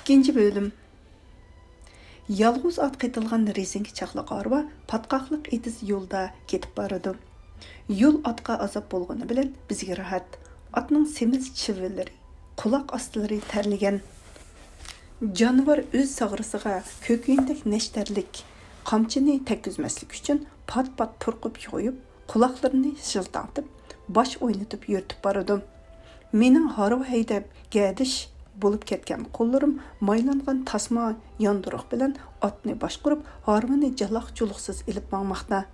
İkinci bölüm. Yalğız at qetilgan rezingi çaqlıq arba patqaqlıq etiz yolda ketib barıdı. Yol atqa azap bolğаны bilen bizge rahat. Atның semiz çivilleri, qulaq astilari terligen. Canavar öz sağrısıga kökündek neşterlik, qamçını tekkizmeslik üçün pat-pat purqub yoyup, qulaqlarını şıltantıp, baş oynatıp yürtüp barıdı. Mening harov haydab gadish bo'lib ketgan qo'llarim maylangan tasma yonduruq bilan otni boshqurib, harmini jaloq-juluqsiz ilib mangmoqda.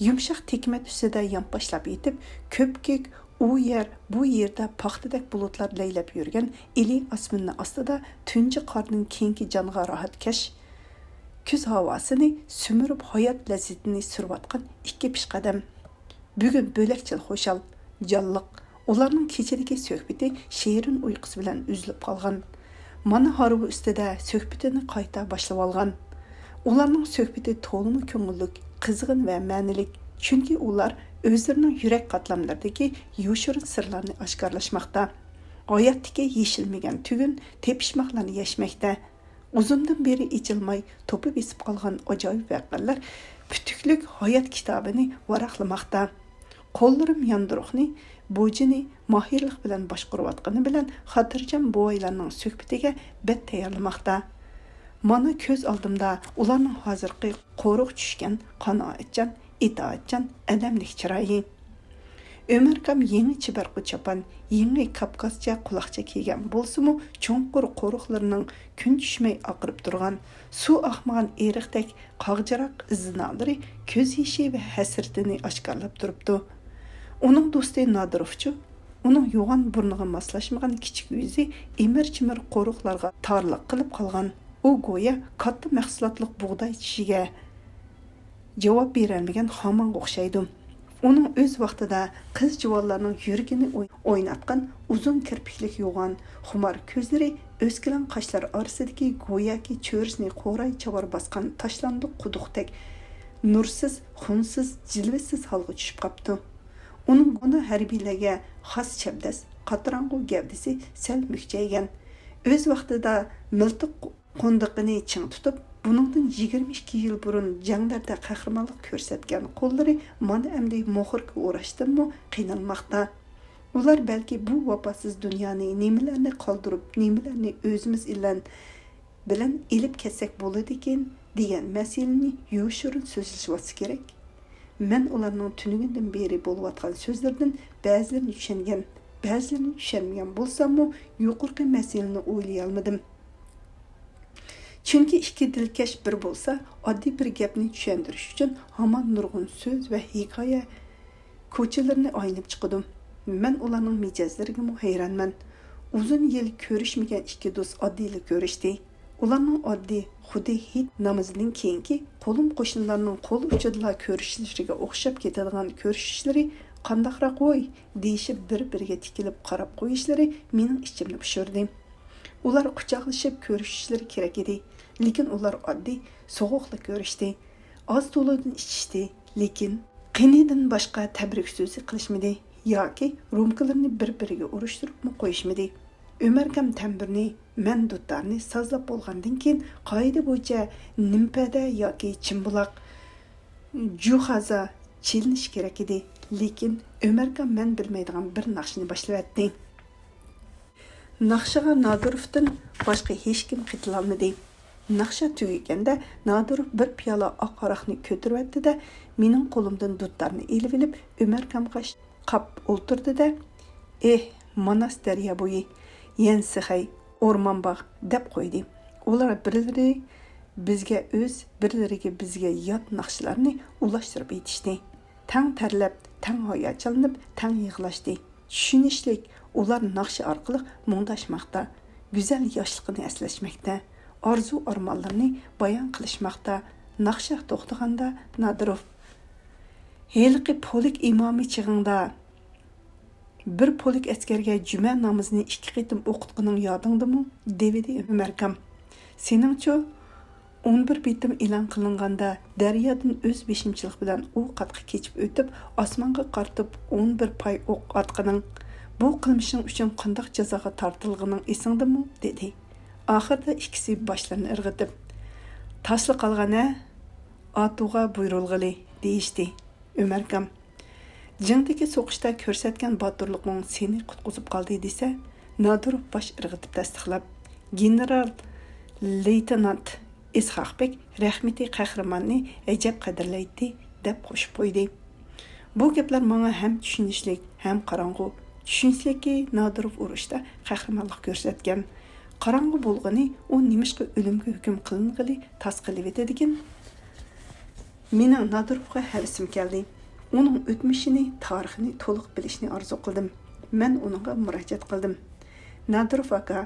Yumshoq tekmat ustida yonboshlab yetib, ko'pkek u yer bu yerda paxtadak bulutlar laylab yurgan ili osmonni ostida tunji qorning kengki jonga rohatkash kuz havosini sumirib hayot lazzatini survatgan ikki pishqadam. Bugun bo'lakchil xo'shal, jonliq ularning kechidagi suhbati she'rin uyqusi bilan uzilib qolgan. Mana harvi ustida suhbatini qayta boshlab olgan. Ularning suhbati to'limi ko'ngillik, qizg'in va ma'nilik, chunki ular o'zlarining yurak qatlamlaridagi yoshirin sirlarni oshkorlashmoqda. Hayotdagi yeshilmagan tugun tepishmoqlarni yashmoqda. Uzundan beri ichilmay to'pib esib qolgan ajoyib voqealar putuklik hayot kitobini varaqlamoqda. Qo'llarim yonduruqni bojini mahirlik bilan boshqarayotgani bilan xotirjam bo'ylarning suhbatiga bet tayyorlamoqda. Mana ko'z oldimda ularning hozirgi qo'riq tushgan, qanoatchan, itoatchan, adamlik chiroyi. Ömerkam yangi chibarqu chopan, yangi Kavkazcha quloqcha kiygan bo'lsa-mu, cho'nqur qo'riqlarining kun tushmay oqirib turgan, suv oqmagan eriqdek qog'jiroq izinalari ko'z yeshi va hasratini oshkorlab turibdi. Uning do'sti Nadirovchi, uning yo'g'on burniga moslashmagan kichik yuzi emir-chimir qo'riqlarga torliq qilib qolgan. U go'yo katta mahsulotlik bug'doy tishiga javob berolmagan xamanga o'xshaydi. Uning o'z vaqtida qiz juvonlarning yuragini o'ynatgan uzun kirpiklik yo'g'on, xumor ko'zlari o'skilan qoshlar orasidagi go'yoki cho'risni qo'ray chavar bosgan tashlandiq quduqdek nursiz, xunsiz, jilvisiz holga tushib qopti. Uning buni harbiylarga xos chabdas, qatrangu gavdisi sal mukchaygan. O'z vaqtida miltiq qo'ndiqini ching tutib, buningdan 22 yil burun janglarda qahramonlik ko'rsatgan qo'llari mana endi mo'xirga o'rashdimi qiynalmoqda. Ular balki bu vafosiz dunyoni nimalarni qoldirib, nimalarni o'zimiz bilan ilib ketsak bo'ladi ekan degan masalani yoshirin so'zlashib kerak. Men ularning tunugundan beri bo'layotgan so'zlardan ba'zilarini tushungan, ba'zilarini tushunmagan bo'lsam-mu, yuqorqi masalani o'ylay olmadim. Chunki ikki dilkash bir bo'lsa, oddiy bir gapni tushuntirish uchun hamon nurg'un so'z va hikoya ko'chalarni aylanib chiqdim. Men ularning mijozlariga hayronman. Uzun yil ko'rishmagan ikki do'st oddiylik ko'rishdi. Ularning oddiy xuddi hid namozining keyingi qo'lim qo'shnilarning qo'l uchida ko'rishishlariga o'xshab ketadigan ko'rishishlari qandaqroq voy deyishib bir-biriga tikilib qarab qo'yishlari mening ichimni pishirdi. Ular quchoqlashib ko'rishishlari kerak edi, lekin ular oddiy so'g'uqla ko'rishdi. Oz to'lidan ichishdi, lekin qinidan boshqa tabrik so'zi qilishmadi yoki rumkalarni bir-biriga urishtirib qo'yishmadi. Ömerkam tambirni, men dutlarni sozlab bo'lgandan keyin qoida bo'yicha nimpada yoki chimbuloq juhaza chilinish kerak edi, lekin Ömerkam men bilmaydigan bir naqshni boshlayotdi. Naqshaga Nadirovdan boshqa hech kim qitilolmadi. Naqsha tugaganda Nadirov bir piyola oq aroqni ko'taribdi-da, mening qo'limdan dutlarni elib olib, Ömerkamga qap o'ltirdi-da, Manas daryo bo'yi Yensihay, o'rmon bog' deb qo'ydi. Ular birlari bizga o'z, birlariga bizga yot naqshlarni ulashtirib aytishdi. Tang tarlab, tang hayajonlanib, tang yig'lashdi. Tushunishlik, ular naqshi orqali mungdashmoqda, go'zal yoshligini eslashmoqda, orzu armonlarini bayon qilishmoqda. Naqsha to'xtaganda Nadirov: "Heliqi polik imomi chig'ingda bir polik askarga juma namozini 2 qitim o'qitqining yodingdimi?" dedi Ömerkam. "Seningchi 11 bitim e'lon qilinganda daryodan o'z beshimchilik bilan u qatqa kechib o'tib, osmonga qartib 11 pay o'q atqining bu qilmishing uchun qandoq jazoga tortilganing esingdimi?" dedi. Ahırda ikisi başlarını ırgıtıp, "Taslı qalğana, atuğa buyrulğılı" deyişdi. Ömərkam, jingdagi so'qishda ko'rsatgan baturlig'ing seni qutqizib qoldi desa, Nadirov bosh irg'itib tasdiqlab, general leytenant Ishoqbek rahmeti qahramonni ajab qadrlaydi deb qo'shib qo'ydi. Bu gaplar menga ham tushunishlik, ham qorong'u. Tushunishlikki Nadirov urushda qahramonlik ko'rsatgan. Qorong'u bo'lg'ini u nimishqa o'limga hukm qiling'ili tas qilib etadigan. Mening Nadirovga havisim keldi. Uning o'tmishini, tarixini to'liq bilishni orzu qildim. Men uningga murojaat qildim. Nadirov aka,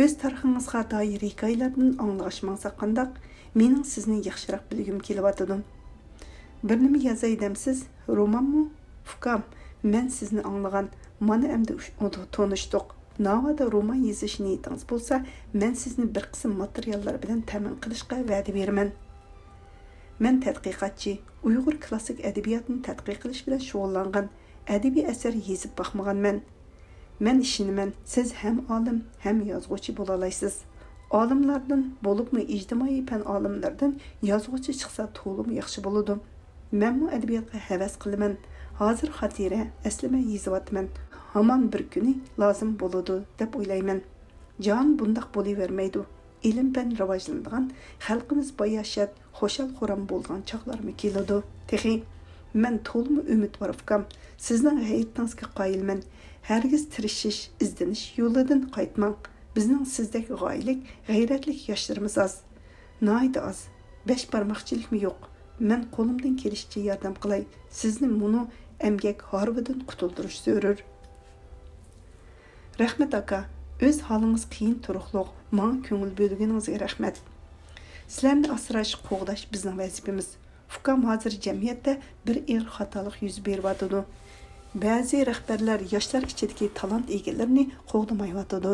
o'z tarixingizga doir hikoyalardan anglashmangsa qandaq, mening sizni yaxshiroq bilgim kelyotdi. Bir nima yozay demsiz? Romanmi? Fukam, men sizni anglagan, mana endi tanishdik. Navada roman yozish niyatingiz bo'lsa, men sizni bir qism materiallar bilan ta'min qilishga va'da beraman. Men tadqiqotchi, Uyg'ur klassik adabiyotini tadqiq qilish bilan shug'ullangan, adabiy asar yezib baxmaganman. Men ishinaman, siz ham olim, ham yozuvchi bo'la olasiz. Olimlardan, bo'libmi ijtimoiy fan olimlardan yozuvchi chiqsa to'liq yaxshi bo'ladi. Men bu adabiyotga havas qilaman. Hozir xotira, aslima yezyapman. Hamon bir kuni lozim bo'ladi deb o'ylayman. Jon bundaq bo'lavermaydi. İlim ben rivojlanadigan, xalqimiz boyashat, xo'shal-xuram bo'lgan chaqlarmi keladi. Texi, men to'limi umidvor ukam. Sizning hayotingizga qoyilman. Hargiz tirishish, izdanish yo'lidan qaytmang. Bizning sizdek g'oylik, g'ayratlik yoshlarimiz az. Noyda az. Besh barmoqchilikmi yo'q. Men qo'limdan kelishicha yordam qilay. Sizni buni emgak harbidan qutuldirish zarur. Rahmat aka. Öz halınız qiyin turuqluq, mağa köngül bölgünüzge rahmet. Sizlarni asrash, qo'g'dash bizning vazifamiz. Fukam hozir jamiyatda bir xatolik yuz beryotidi. Ba'zi rahbarlar yoshlar ichidagi talant egalarini qo'g'damayotidi.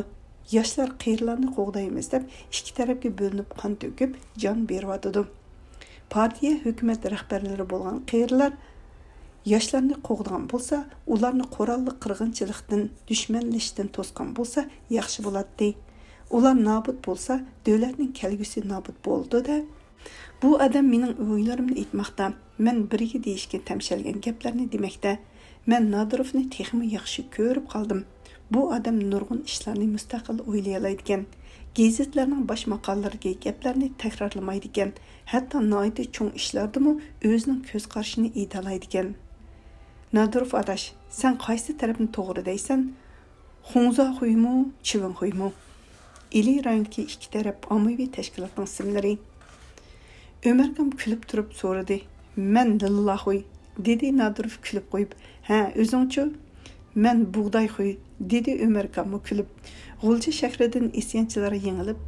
Yoshlar qiyirlarni qo'g'daymiz deb ikki tarafga bo'linib qon to'kib, jon beryotidi. Partiya, hukumat rahbarlari bo'lgan qiyirlar yoshlarni qo'g'dagan bo'lsa, ularni qurolli qirg'inchilikdan, dushmanlashdan to'sgan bo'lsa, yaxshi bo'ladi. Ular nobud bo'lsa, davlatning kelgusi nobud bo'ldi-da. Bu odam mening o'ylarimni aytmoqda, men birga deyishga tamshalgan gaplarni demakda. Men Nadirovni texmi yaxshi ko'rib qoldim. Bu odam nurg'un ishlarni mustaqil o'ylay oladigan, gazetlarning bosh maqolalariga gaplarni takrorlamaydigan, hatto noyda cho'ng ishlardimi o'zining ko'z qarashini aytalaydigan. Nadirov adaş, sen qaysi tarafni to'g'ri deysan? Xunza xuymu, chivin xuymu? İli rayondagi ikki taraf ommaviy tashkilotning simlari. Ömərkam kulib turib so'radi. Men lillahi, dedi Nadirov kulib qo'yib. Ha, o'zingchi? Men bug'doy xuy, dedi Ömərkam kulib. G'ulji shahridan isyanchilar yengilib,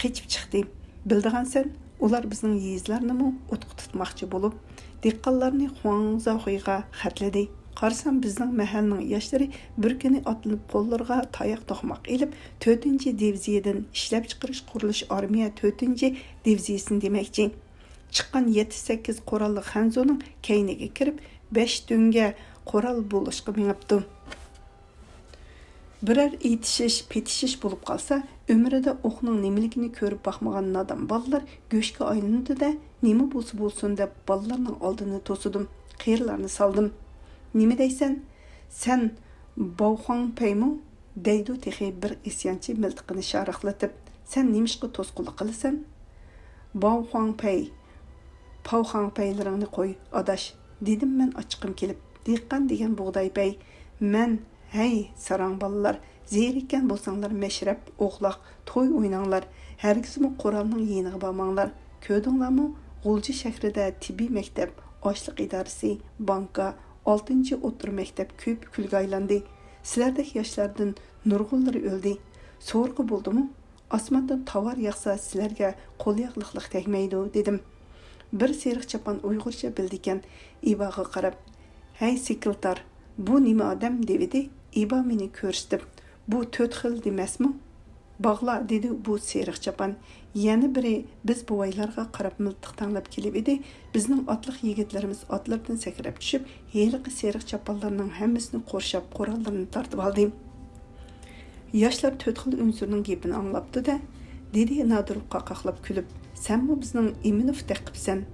qechib chiqdi. Bildigansan, ular bizning yezlarni o'tqa tutmoqchi bo'lib, dehqonlarni Xunza xuyga xatladi. Qarasam bizning mahalning yoshlari bir kuni otlanib qo'llarga tayoq to'qmoq elib 4-diviziyadan ishlab chiqarish qurilish armiya 4-diviziyasini demakchi. Chiqqan 7-8 qurolli Xanzoning kayniga kirib 5 dunga qurol bo'lishga mengibdi. Birer itishish, petishish bo'lib qolsa, ömrida o'qning nimaligini ko'rib baxmagan nodon bolalar go'shga aylanadi-da, nima bo'lsa bo'lsin deb bolalarning oldini to'sidim, qiyirlarni soldim. Nima deysan? Sen Bauxan paymu? Deydi texi bir isyanchi miltiqini sharaqlatib. Sen nimishqa to'sqinlik qilasan? Bauxan pay. Pauxan paylaringni qo'y, adash, dedim men ochiqim kelib. Dehqon degan bug'doy pay. Men hey sarang bolalar, zerikkan bo'lsanglar meshrab, o'qloq, to'y o'ynanglar. Hargizmi qurolning yeniga bormanglar. Ko'rdinglarmi? G'ulji shahrida tibbiy maktab, oshliq idorasi, banka, 6-o'tir maktab ko'p kulga aylandi. Sizlardek yoshlardan nurg'unlari o'ldi. So'rg'i bo'ldimi? Osmondan tovar yog'sa sizlarga qo'l-oyoqliqlik tegmaydi, dedim. Bir seriq chapan uyg'urcha bildigan Iboga qarab, "Hey sekretar, bu nima odam?" dedi. Ibo meni ko'rsatib, "Bu 4 xil demasmi?" "Bog'la", dedi bu seriq chapan. Yana biri biz buvaylarga qarab miltiq tanlab kelib edi. Bizning otliq yigitlarimiz otlardan sakrab tushib, heliqi seriq chapanlarning hammasini qorshab, qurollarni tortib oldi. Yoshlar 4 xil unsurning gapini anglabdi-da, dedi Nadirov qaqaqlab kulib. Sen bu bizning Iminov daqibsan.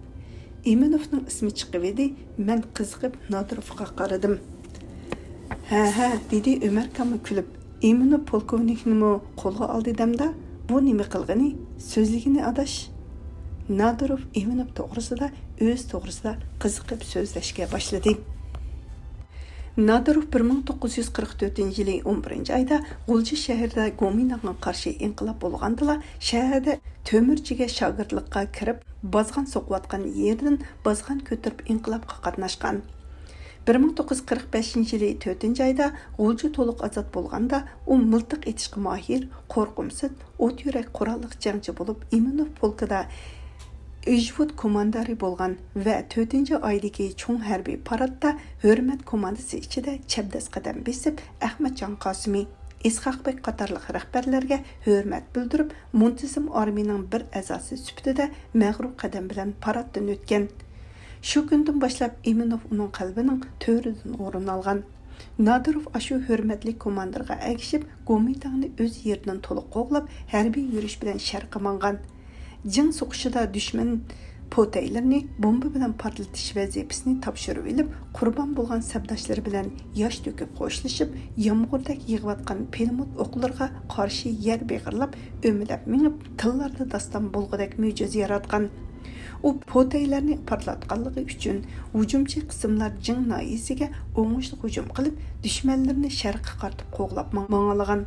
Iminovning ismi chiqib edi. Men qiziqib Nadirovga qaradim. Ha, dedi Ömer Kama kulib. Iminov polkovniknimi qo'lga oldi damda. Bu nima qilgani? So'zligini adash. Nadirov Iminov to'g'risida o'z to'g'risida qiziqib so'zlashga boshladi. Nadirov 1944-yili 11-ayda G'ulji shahrida Gominanga qarshi inqilob bo'lgandila, shaharda to'mirchiga shogirdlikqa kirib, bozg'an so'qiyotgan yerdan bozg'an ko'tarib inqilobga qatnashgan. 1945-yili 4-ayda G'ulji to'liq ozod bo'lganda, u miltiq etishga mohir, qo'rqimsiz, o't yurak qurolliq jangchi bo'lib, Iminov polkida Ijvud komandari bo'lgan va 4-oydagi cho'ng harbiy paradda hurmat komandasi ichida chabdas qadam besib, Ahmadjon Qosimi, Ishoqbek qatorliq rahbarlarga hurmat bildirib, muntazam armiyaning bir a'zosi sifatida mag'rur qadam bilan paraddan o'tgan. Shu kundan boshlab Iminov uning qalbining to'ridan o'rin olgan. Nadirov ashu hurmatli komandirga agishib, Gomindangni o'z yeridan to'liq qo'g'lab, harbiy yurish bilan sharqqa mangan. Jing so'qishida dushman potaylarni bomba bilan portlatish vazifasini topshirib olib, qurbon bo'lgan sabdoshlari bilan yosh to'kib qo'shilishib, yomg'irdak yig'ayotgan pelimot o'qlarga qarshi yer beg'irlab, o'milab minib, tillarda daston bo'lg'idek mo'jiza yaratgan. U potaylarni portlatganligi uchun hujumchi qismlar Jing noyisiga o'ngishli hujum qilib, dushmanlarni sharqqa qartib qo'g'lab mangalagan.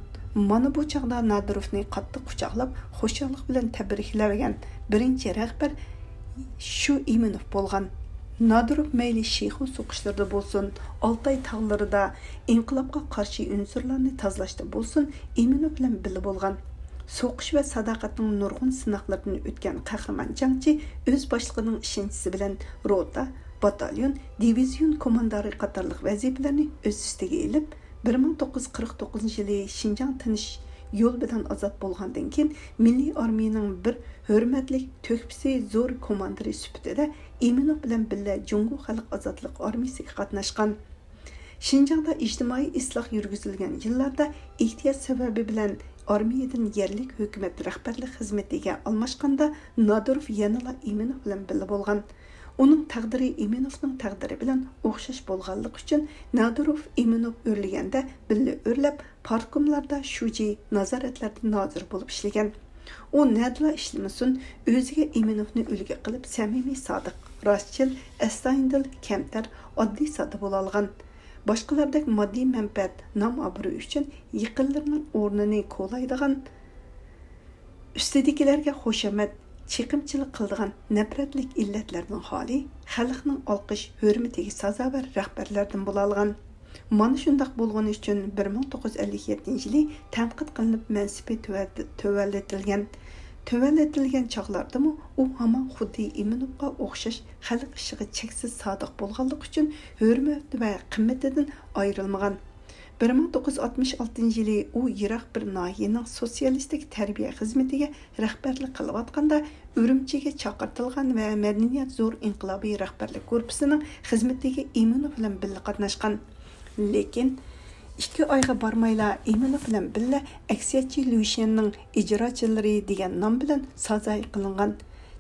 Mana bu chaqda Nadirovni qattiq quchoqlab, xo'shallik bilan tabriklagan birinchi rahbar shu Iminov bo'lgan. Nadirov mayli sheyxu so'qishlarda bo'lsin, Oltay tog'larida inqilobga qarshi unsurlarni tozalashda bo'lsin, Iminov bilan birga bo'lgan. So'qish va sadoqatning nurg'un sinoqlaridan o'tgan qahramon jangchi o'z boshlig'ining ishonchisi bilan rota, batalyon, divizion komandori qatorliq vazifalarni o'z ustiga olib, 1949-yili Şinjan Tinish yo'l bilan ozod bo'lgandan keyin milliy armiyaning bir hurmatli to'kpisi zo'r komandiri sifatida Iminov bilan birga Jungo xalq ozodlik armiyasiga qatnashgan. Şinjanda ijtimoiy isloh yurgizilgan yillarda ehtiyoj sababi bilan armiyadan yerlik hukumat rahbarlik xizmatiga almashganda Nadirov yanada Iminov bilan birga bo'lgan. Uning taqdiri Iminovning taqdiri bilan o'xshash bo'lganligi uchun Nadirov Iminov o'rliganda birga o'rlab, parkomlarda shuji nazoratlarda nozir bo'lib ishlagan. U nadla ishlamasin, o'ziga Iminovni ulgu qilib samimiy sodiq, rostchil, astoydil, kamtar, oddiy soda bo'la olgan. Boshqalardek moddiy manfaat, nom-obro' uchun yaqinlarning o'rnini qo'llaydigan, ustidagilarga xushomat, chiqimchilik qildigan nafratlik illatlarning xoli, xalqning olqish, hurmatiga sazovar rahbarlardan bo'la olgan. Mana shundaq bo'lgani uchun 1957-yili tanqid qilinib mansibi tövallatilgan chaqlardimi u hamon xuddi Iminovga o'xshash xalq ishiga cheksiz sodiq bo'lganligi uchun hurmat va qimmatidan ayrilmagan. 1966-yili u Iroq bir nohiyaning sotsialistik tarbiya xizmatiga rahbarlik qilayotganda Urumchiga chaqirtilgan va Madaniyat zo'r inqilobiy rahbarlik korpusining xizmatiga Iminov bilan birga qatnashgan. Lekin 2 oyga bormayla Iminov bilan birga aksiyatchi Lushenning ijrochilari degan nom bilan sazay qilingan,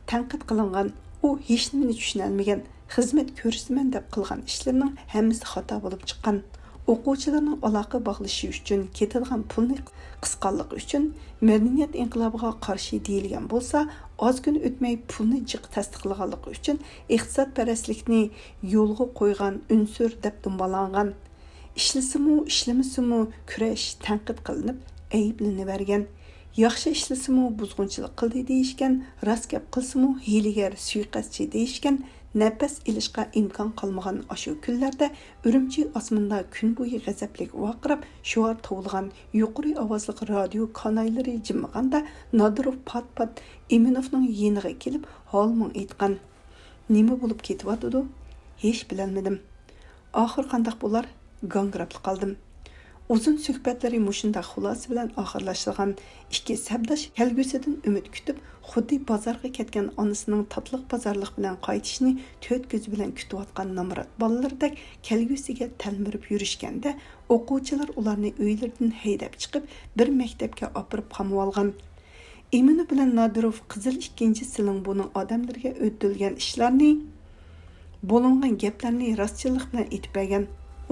tanqid qilingan. U hech nimani tushuna olmagan, xizmat ko'rsatman deb qilgan ishlarining hammasi xato bo'lib chiqqan. O'quvchilarning aloqa bog'lashi uchun ketadigan pulni qisqanligi uchun madaniyat inqilobiga qarshi deyilgan bo'lsa, oz kun o'tmay pulni jiq tasdiqlaganligi uchun iqtisodparastlikni yo'lga qo'ygan unsur deb dumbalangan. Ishlasimi kurash tanqid qilinib, ayblanavergan. Yaxshi ishlasimi buzg'unchilik qildi deyishgan, rost gap qilsimi hiylagar suiqasdchi deyishgan. Nafas ilishga imkon qolmagan ashu kunlarda Urumchi osmonda kun bo'yi g'azablik vaqirab, shuar tovulgan yuqori ovozli radio kanallari jimg'anda Nadirov pat-pat Iminovning yeniga kelib, holmon aytgan. Nima bo'lib ketyapti? Hech bilolmadim. Oxir qandaq bo'lar? Gangrab qoldim. Uzun suhbatlari mushunda xulosa bilan oxirlashgan ikki sabdosh kelgusidan umid kutib, xuddi bozorga ketgan onasining tatliq bozorlik bilan qaytishini to'rt ko'z bilan kutayotgan namrat bolalardek kelgusiga talmirib yurishganda, o'quvchilar ularni uylaridan haydab chiqib, bir maktabga opirib qamib olgan. Eminov bilan Nadirov Qizil 2-siling buning odamlarga o'tilgan ishlarni, bo'lingan gaplarni rostchilik bilan aytib bergan.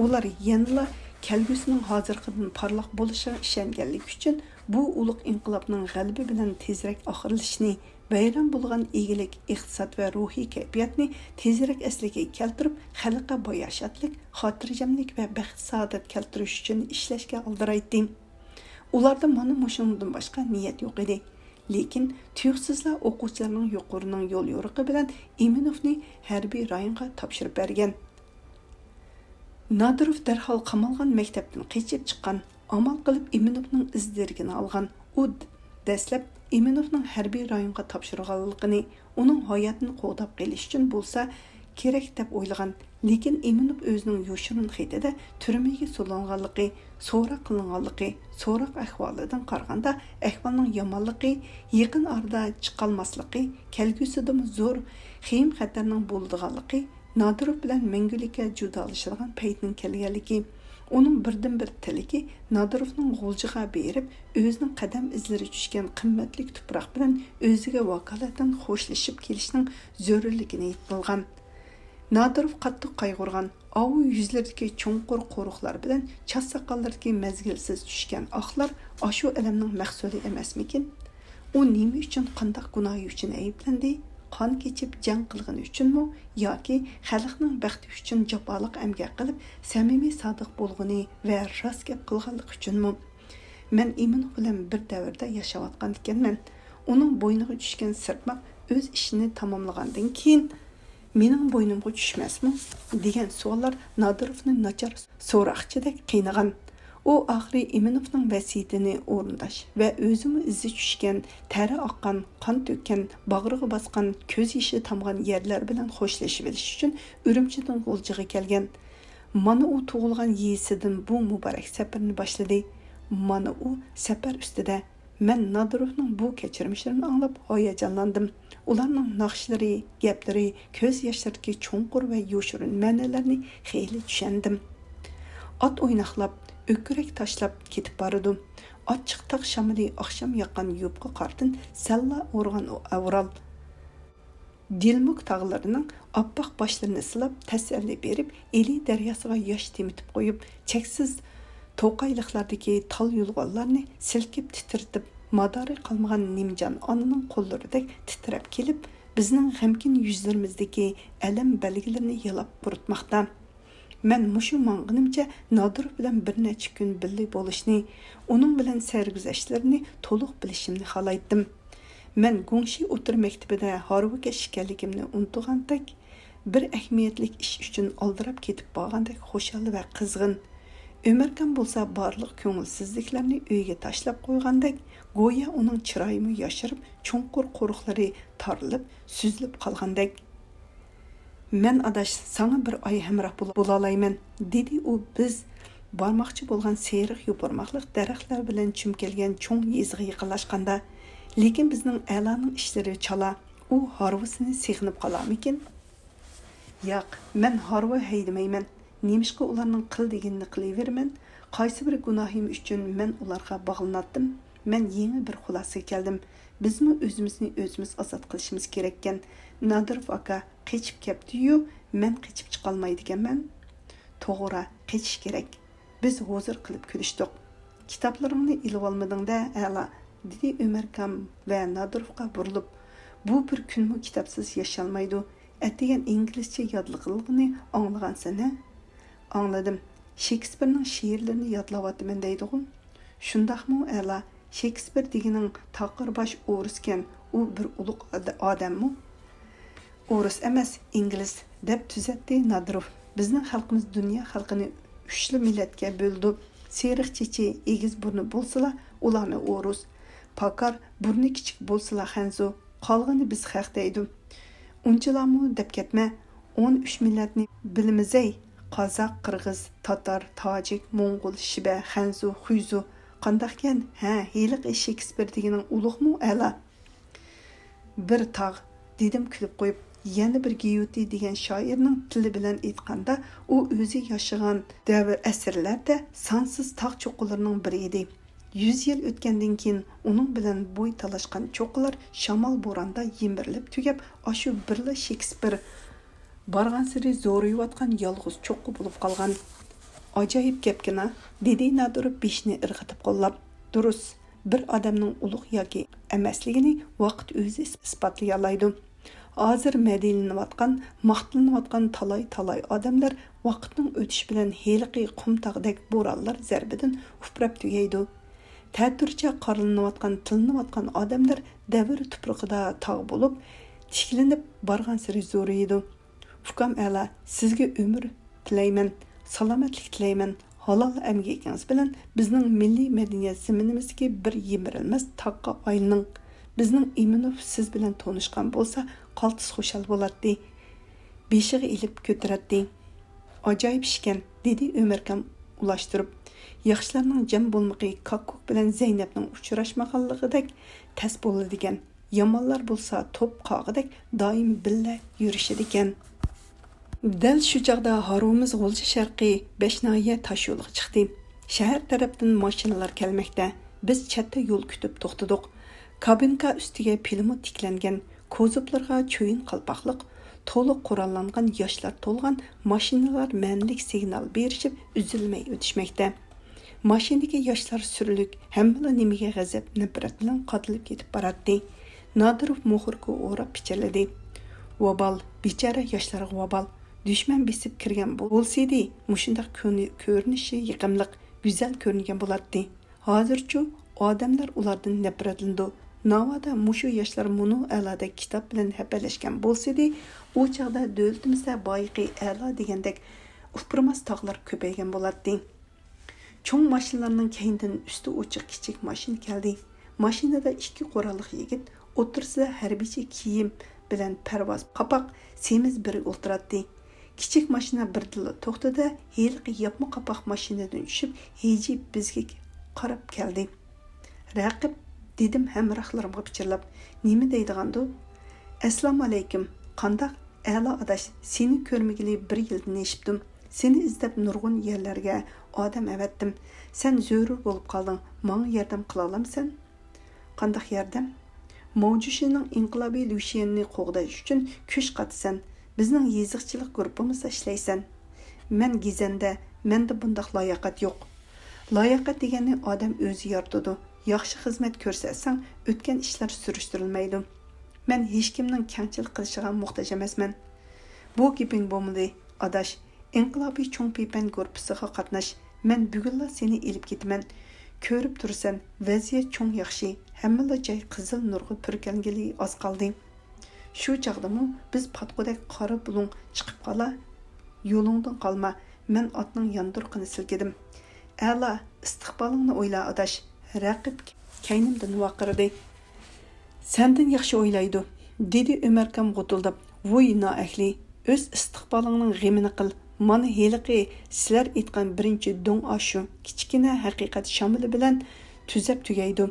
Ular yanıla kelgusining hozirgidan parlaq bo'lishiga ishonganligi uchun bu ulug' inqilobning g'alabi bilan tezroq oxirlashishni, bayram bo'lgan egilik, iqtisod va ruhiy kayfiyatni tezroq asliga keltirib, xalqqa boyashatlik, xotirjamlik va baxt saodat keltirish uchun ishlashga aldiraydi. Ularda mana mushundan boshqa niyat yo'q edi. Lekin tuyuqsizlar o'quvchilarning yuqorining yo'l yo'riqi bilan Eminovni harbiy rayonga topshirib bergan. Nadirov darhol qamalgan maktabdan qochib chiqqan, amal qilib Eminovning izlarini olgan. U dastlab Eminovning harbiy rayonga topshirganligini, uning hayotini qo'g'dab qelish uchun bo'lsa kerak deb o'ylagan. Lekin Eminov o'zining yoshirin xetida turmaga so'langanligi, so'roq qilinganligi, so'roq ahvolidan qaraganda ahvolning yomonligi, yaqin orada chiqolmasligi, kelgusida zo'r xiyim xatarning bo'ldiganligi, Nadirov bilan mangulikka judolashadigan paytning kelganligi, uning birdan-bir tiligi Nadirovning g'uljiga berib, o'zining qadam izlari tushgan qimmatli tuproq bilan o'ziga vakolatan xo'shlashib kelishning zo'rligini aytilgan. Nadirov qattiq qayg'urgan, avu yuzlaridagi cho'nqur qo'riqlar bilan chas soqollardagi mezgilsiz tushgan oqlar ashu alamning mahsuli emasmikin? U nima uchun, qanday gunohi uchun ayblandi? Qon kechib jang qilgani uchunmi yoki xalqning baxti uchun jafoliq amgak qilib samimiy sodiq bo'lgani va rost gap qilganlik uchunmi? Men Eminov bilan bir davrda yashayotgan ekanman. Uning bo'yniga tushgan sirtmoq o'z ishini tamomlagandan keyin mening bo'ynimga tushmasmi degan savollar Nadirovni nachar so'roqchidek qiynagan. U oxiri Eminovning vasiyatini o'rindash va o'zimi izi tushgan, tari oqqan, qon to'kkan, bag'riga bosgan, ko'z yoshi tomgan yerlar bilan xo'shlashib olish uchun Urumchidan G'uljiga kelgan. Mana u tug'ilgan yesidan bu muborak safarni boshladi. Mana u safar ustida men Nadirovning bu kechirmishlarini anglab hayajonlandim. Ularning naqshlari, gaplari, ko'z yoshlaridagi cho'nqur va yoshirin ma'nolarni xeyli tushundim. Ot o'ynaqlab, o'kirak tashlab ketib bordi. Ochiq tog' shamili oqshom yoqqan yupqa qordan salla o'rg'an avral. Dilmuk tog'larining oppoq boshlarini silab, tasalli berib, Eli daryosiga yosh temitib qo'yib, cheksiz to'qayliqlardagi tal yulg'onlarni silkib titritib, madori qolmagan nimjon onaning qo'llaridek titrab kelib, bizning g'amkin yuzlarimizdagi alam belgilarini yalab buritmoqda. Men mushu mang'inimcha Nadirov bilan bir necha kun birga bo'lishni, uning bilan sarguzashtlarini to'liq bilishimni xohlaydim. Men Gongshi o'tir maktabida Harvardga ishganligimni unutgandek, bir ahamiyatli ish uchun oldirab ketib bo'lgandek xo'shal va qizg'in. Ömerkan bo'lsa barliq ko'ngilsizliklarni uyga tashlab qo'ygandek, go'yo uning chiroyini yashirib, cho'nqur qo'riqlari tarilib, suzilib qolgandek. Men adash sana bir oy hamroh bo'la olayman, dedi u biz bormoqchi bo'lgan seriq yo'parmoqliq daraxtlar bilan chumkelgan cho'ng yezg'i yaqinlashganda. Lekin bizning a'loning ishlari chala, u harvasini sig'inib qolarmikin? Yo'q, men harva haydamayman. Nemishqa ularning qil deganini qilaverman. Qaysi bir gunohim uchun men ularga bog'landim. Men yangi bir xulosaga keldim. Bizmi o'zimizni o'zimiz ozod qilishimiz kerak ekan. Nadirov aka qechib ketdi-yu, men qechib chiqa olmaydi ekanman. To'g'ri, qechish kerak. Biz hozir qilib ko'rishdik. Kitoblaringni ilib olmading-da, a'la, dedi Ömerkam va Nadirovga burilib. Bu bir kunmi kitobsiz yasholmaydi. Atigan inglizcha yodlig'ini anglagansan-a? Anladım. Shakespeare'ning she'rlarini yodlayapman deydi-ku. Shundaqmi, a'la? Shakespeare deganing taqirbosh o'riskan, u bir ulug' odammi? O'ris emas, ingliz deb tuzatdi Nadirov. Bizning xalqimiz dunyo xalqini 3 millatga bo'ldi. Seriq chechi, egiz burni bo'lsalar, ularni o'ris. Pakar, burni kichik bo'lsalar xanzo, qolgani biz xalq deydi. Unchalarmi deb ketma. 13 millatni bilimiz-ey. Qozoq, qirg'iz, tatar, tojik, mo'ng'ul, shiba, xanzu, xuyzu. Qandaqkan? Ha, heliq Shakespeare deganing ulug'mi, a'la? Bir tog' dedim kulib qo'yib. Yana bir Giyoti degan shoirning tili bilan aytganda, u o'zi yashagan davr asrlarda sonsiz tog' cho'qqilarining biri edi. 100 yil o'tgandan keyin uning bilan bo'y talashgan cho'qqilar shamol bo'ronda yemirilib tugab, ashu birla Shekspir bargan siri zo'rayotgan yolg'iz cho'qqi bo'lib qolgan. Ajoyib gapkina, dedi Nadirov beshini irg'itib qo'llab. Durust, bir odamning ulug' yoki emasligini vaqt o'zi isbotlay oladi. Hozir madilinayotgan, maqtilinayotgan talay odamlar vaqtning o'tishi bilan heliqi qumtog'dek bo'ronlar zarbidan uprab tugaydi. Ta'turcha qarilinayotgan, tilinayotgan odamlar davr tuprog'ida tog' bo'lib, tiklanib bargan siri zo'raydi. Ukam ala, sizga umr tilayman, salomatlik tilayman. Halol emgikingiz bilan bizning milliy madaniyat zaminimizga bir yemirilmas taqqa aylaning. Bizning Iminov siz bilan tanishgan bo'lsa, qaltis xushal bo'ladi. Beshiga ilib ko'taradi. Ajoyib ishkan, dedi Ömerkam ulashtirib. Yaxshilarning jam bo'lmaqi Kakkuk bilan Zaynabning uchrashmaganligidek tas bo'ladigan. Yomonlar bo'lsa to'p qog'idek doim billa yurishadi ekan. Dal shu chaqda Harumiz G'ulji Sharqiy Beshnoya tosh yo'lga chiqdi. Shahar tarafdan mashinalar kelmoqda. Biz chetda yo'l kutib to'xtadik. Kabinka ustiga pilimi tiklangan, kozuplarga cho'yin qalpoqliq, to'liq qurollangan yoshlar to'lgan mashinalar ma'nilik signal berishib uzilmay o'tishmoqda. Mashinadagi yoshlar surlik, hamma nimaga g'azab, nafrat bilan qotilib ketib boradi. Nadirov muhurga o'rab pichirladi. Vobal, bechara yoshlarga vobal. Dushman besib kirgan bo'lsaydi, mushundaq ko'rinishi yiqimliq, go'zal ko'ringan bo'ladi. Hozircha odamlar ulardan nafratlandi. Navada mushu yoshlar munu alada kitob bilan hapalashgan bo'lsaydi, u chaqda davlatimizda boyiqi a'lo degandek ufurmas tog'lar ko'paygan bo'ladi. Cho'ng mashinalarning keyindan usti ochiq kichik mashina keldi. Mashinada ikki qurolli yigit o'tirsida harbiycha kiyim bilan parvoz qapoq semiz biri o'tiradi. Kichik mashina birdilla to'xtadi, heliqi yapma qapoq mashinadan tushib, heji bizga qarab keldi. Raqib, dedim hamrohlarimga pichirlab. Nima deydigandu? Assalomu alaykum. Qandaq a'lo adash, seni ko'rmagili 1 yildan eshitdim. Seni izlab nurg'un yerlarga odam avatdim. Sen zo'rur bo'lib qolding. Menga yordam qila olamsan? Qandaq yordam? Mavjushining inqilobiy Lushenni qo'g'dash uchun kuch qatsan. Bizning yeziqchilik guruhimizda ishlaysan. Men Gizanda, menda bundaq layoqat yo'q. Layoqat degani odam o'zi yaratadi. Yaxshi xizmat ko'rsatsang, o'tgan ishlar surishtirilmaydi. Men hech kimning kamchilik qilishiga muhtoj emasman. Bu gaping bo'lmadi, adash. Inqilobiy cho'ng pepan guruhiga qatnash. Men bugunla seni elib ketaman. Ko'rib tursan, vaziyat cho'ng yaxshi. Hamma joy qizil nurga purkangili oz qoldi. Shu chaqdami biz patqudek qora bulung chiqib qola. Yo'lingdan qolma. Men otning yondirqini silkidim. A'la, istiqbolingni o'yla, adash. Raqib kaynimdan vaqirdi. Sendan yaxshi o'ylaydi, dedi Ömerkam g'utildab. Voy noahli, o'z istiqbolingning g'amini qil. Mana heliqi sizlar aytgan birinchi dong ashu kichkina haqiqat shamili bilan tuzab tugaydi.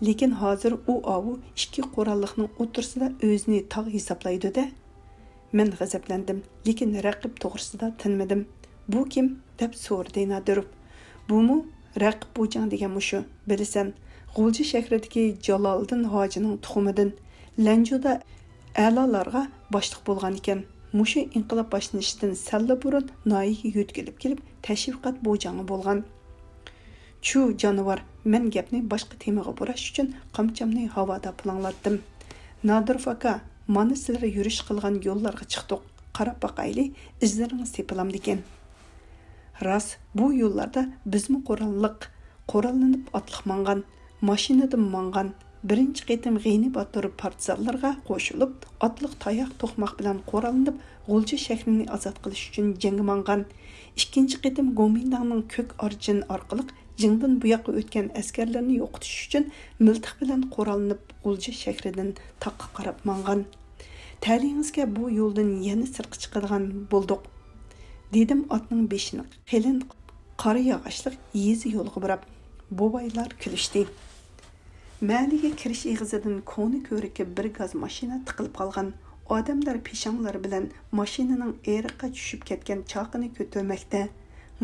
Lekin hozir u avu ikki qurolliqning o'tirsida o'zini tog' hisoblaydi-da. Men g'azablandim, lekin raqib to'g'risida tinmadim. Bu kim? Deb so'radi Nadirov. Bumu Raqib bo'jang degan mushu, bilasan, G'ulji shahridagi Jaloliddin hojining tuxumidan Lanjuda a'lolarga boshliq bo'lgan ekan. Mushu inqilob boshlanishdan salla burun noyiga yo'tkilib kelib, tashviqot bo'jangi bo'lgan. Chu jonivor, men gapni boshqa temaga burash uchun qamchamni havoda planlatdim. Nadirov aka, mana sizlar yurish qilgan yo'llarga chiqdik. Qarab boqayli, izlaringiz tepilamdi ekan. Ras, bu yo'llarda bizmi qurollanib otliq mangan, mashinadan mangan, birinchi qitim g'ini battirib partizanlarga qo'shilib, otliq tayoq to'qmoq bilan qurollanib, G'ulji shahrini ozod qilish uchun jangga mangan. Ikkinchi qitim Gomindangning ko'k orjin orqali jingdan bu yoqqa o'tgan askarlarni yo'qotish uchun miltiq bilan qurollanib G'ulji shahridan taqqa qarab mangan. Ta'lingizga bu yo'ldan yana sirqi chiqadigan bo'ldik. Dedim otning beshini qalin qora yog'ochliq yezi yo'lga burab. Bobaylar kulishdi. Maliga kirish eg'izidan koni ko'rikka bir gaz mashina tiqilib qolgan. Odamlar peshonlari bilan mashinaning eriqqa tushib ketgan chaqini ko'tarmoqda.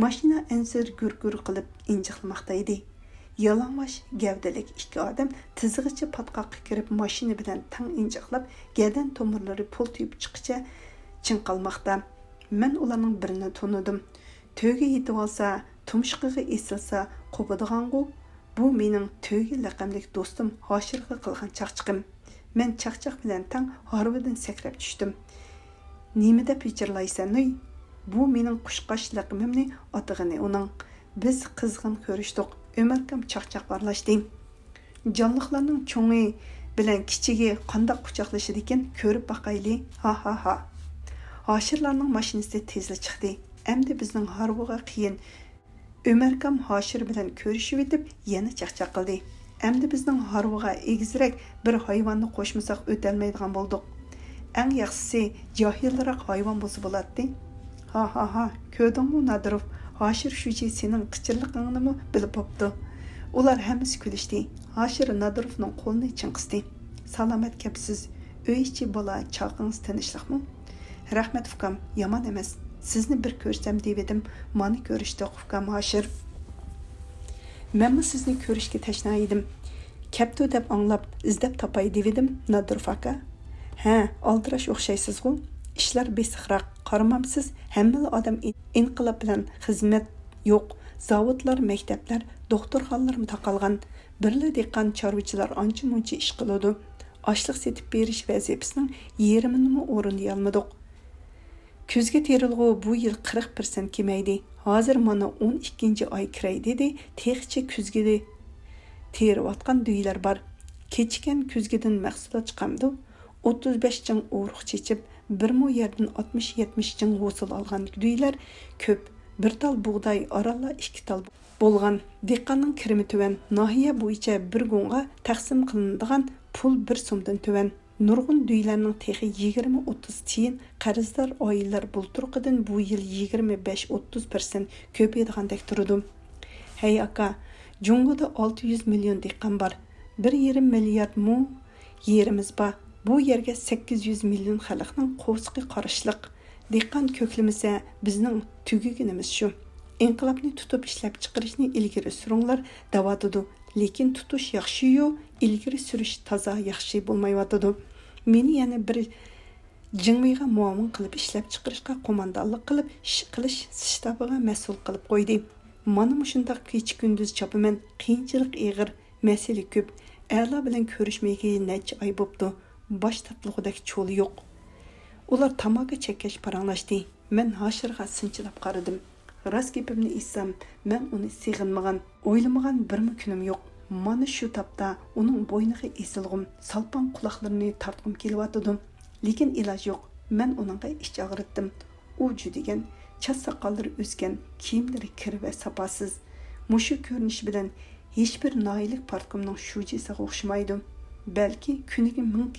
Mashina ansir gurgur qilib injiqlamoqda edi. Yalang'och gavdalik ikki odam tizg'icha patqoqqa kirib mashina bilan tang injiqlab, gadan tomirlari pul tuyib chiqicha chinqalmoqda. Men ularning birini tonidim. To'yga yetib olsa, tumshug'iga esilsa, qo'padigan-ku. Bu mening to'yga laqamlik do'stim Hoshirga qilgan chaqchiqim. Men chaqchaq bilan tang harvidan sakrab tushdim. Nima deb pichirlaysan, uy? Bu mening qushqosh laqimimni otig'ini uning. Biz qizg'in ko'rishdik. Ömərkəm çaqçaq barlaşdı. Canlıqlarning cho'ngi bilan kichigi qandaq quchoqlashidi ekan ko'rib baqayli. Ha ha ha. Hoshirlarning mashinasi tezla chiqdi. Endi bizning harbuga qiyin. Ömərkəm Hoshir bilan ko'rishib etib, yana chaqchaq qildi. Endi bizning harbuga egizrak bir hayvonni qo'shmasak o'tolmaydigan bo'ldik. Eng yaxshisi johilroq hayvon bo'lsa bo'ladi. Ha ha ha. Ko'rdingmi Nadirov? Hoshir shuchi sening qichirliqingni bilib bo'pti. Ular hammasi kulishdi. Hoshir Nadirovning qo'lini chinqisdi. Salomat kapsiz. Uy ichi bola chaqingiz tinchlikmi? Rahmat ukam, yomon emas. Sizni bir ko'rsam dedim. Mani ko'rishdik ukam Hoshir. Menmi sizni ko'rishga tashna edim. Kaptu deb anglab, izlab topay dedim Nadirov aka. Ha, aldirash o'xshaysiz-ku. İşler besiqroq, qaramamsiz, hamma odam inqilob bilan xizmat yo'q. Zavodlar, maktablar, doktorxonalar taqalgan. Birli dehqon chorvachilar ancha-muncha ish qiladi. Oshliq setib berish vazifasining yerimini o'rinlay olmadik. Kuzga terilg'u bu yil 40% kemaydi. Hozir mana 12-oy kiray dedi. Texcha kuzga teriyotgan uylar bor. Kechgan kuzgidan mahsulot chiqamdi. 35 cing o'ruq chechib, bir mu yerdan 60-70 cing hosil olgan uylar ko'p. Bir tal buğday aralla 2 tal bo'lgan. Dehqonning kirimi tuvan. Nahiya bo'yicha bir gunga taqsim qilinadigan pul 1 so'mdan tuvan. Nurg'un uylarning texi 20-30 tiyin, qarzdor oilalar bulturqidan bu yil 25-30% ko'paydigandek turdi. Hey aka, Jungoda 600 million dehqon bor. 1,5 milliard mu yerimiz bor. Bu yerga 800 million xalqning qo'sqi qarishliq. Dehqon ko'klimisa bizning tugiginimiz shu. Inqilobni tutib ishlab chiqarishni ilgari suringlar davodidu. Lekin tutish yaxshi-yu, ilgari surish toza yaxshi bo'lmayotidi. Meni yana bir jingmiga muavin qilib ishlab chiqarishga qo'mondonlik qilib, ish qilish shtabiga mas'ul qilib qo'ydi. Mana shundaq kech kunduz chopaman, qiyinchilik ig'ir, masala ko'p. A'lo bilan ko'rishmayga necha oy bo'pti. Baş tatlıqdaki çoğulu yo'q. Ular tamaga çekkeş paranlaştı. Men Hoshirga sinchilab qaradim. Rast gapimni etsam, men uni sig'inmagan, o'ylamagan birmi kunim yo'q. Mana shu tapda uning bo'yniga esilg'im, salpan quloqlarini tartqim kelyotdi. Lekin iloj yo'q. Men uningga ich og'ritdim. U judigan, chas soqollari o'sgan, kiyimlari kir va sapasiz. Mushu ko'rinish bilan hech bir noilik partqimning shujisiga o'xshamaydi. Balki kuniga ming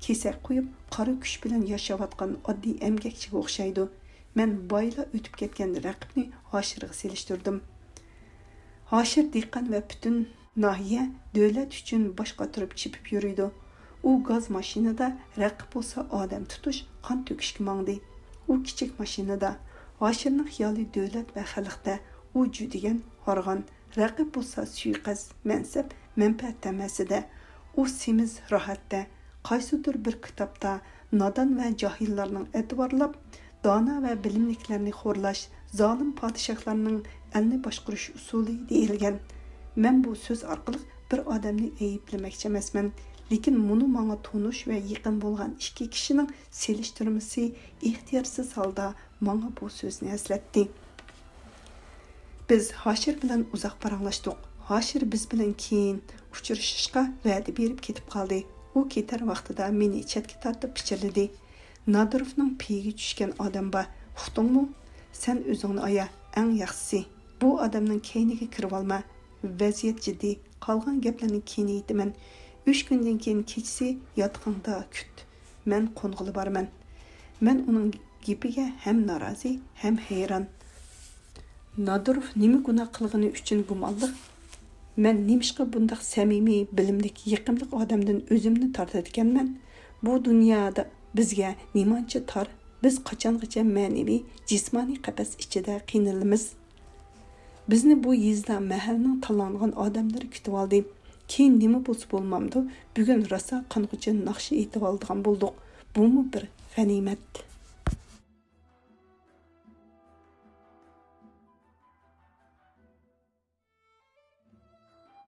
kesak qo'yib, qora kuch bilan yashayotgan oddiy emgakchiga o'xshaydi. Men boyla o'tib ketgan raqibni Hoshirga selishtirdim. Hoshir dehqon va butun nahiya davlat uchun bosh qotirib chipib yuriydi. U gaz mashinada, raqib bo'lsa odam tutish, qon to'kishga mangdi. U kichik mashinada, Hoshirning xiyoli davlat va xalqda. U judigan horg'on, raqib bo'lsa suiqasd, mansab, manfaat tamasida. U semiz rohatda. Qaysidir bir kitobda nodon va johillarning e'tiborlab, dona va bilimliklarni xo'rlash, zolim podshohlarning elni boshqarish usuli deyilgan. Men bu so'z orqali bir odamni ayiblamoqchi emasman, lekin buni menga tonish va yaqin bo'lgan ikki kishining selishtirmasi ixtiyorsiz holda menga bu so'zni eslatdi. Biz Hoshir bilan uzoq paranglashdik. Hoshir biz bilan keyin uchrashishga va'da berib ketib qoldi. U ketar vaqtida meni chetga tortib pichirladi. Nadirovning piyiga tushgan odam bor. Uqdingmi? Sen o'zingni oya, eng yaxshisi. Bu odamning keyniga kirib olma. Vaziyat jiddiy. Qolgan gaplarni keyin aytaman. 3 kundan keyin kechasi yotqinda kut. Men qo'ng'ili borman. Men uning gapiga ham norozi, ham hayron. Nadirov nima gunoh qilgani uchun gumonliq? Men nimishqa bundaq samimiy, bilimlik, yaqinlik odamdan o'zimni tortadiganman. Bu dunyoda bizga nimancha tor, biz qachongacha ma'naviy, jismoniy qafas ichida qiynalamiz. Bizni bu yezda mahalning tanlangan odamlari kutib oldi. Keyin nima bo'lsa bo'lmamdi, bugun rosa qang'uchi naqshi aytib oldigan bo'ldik. Bu bir g'animat.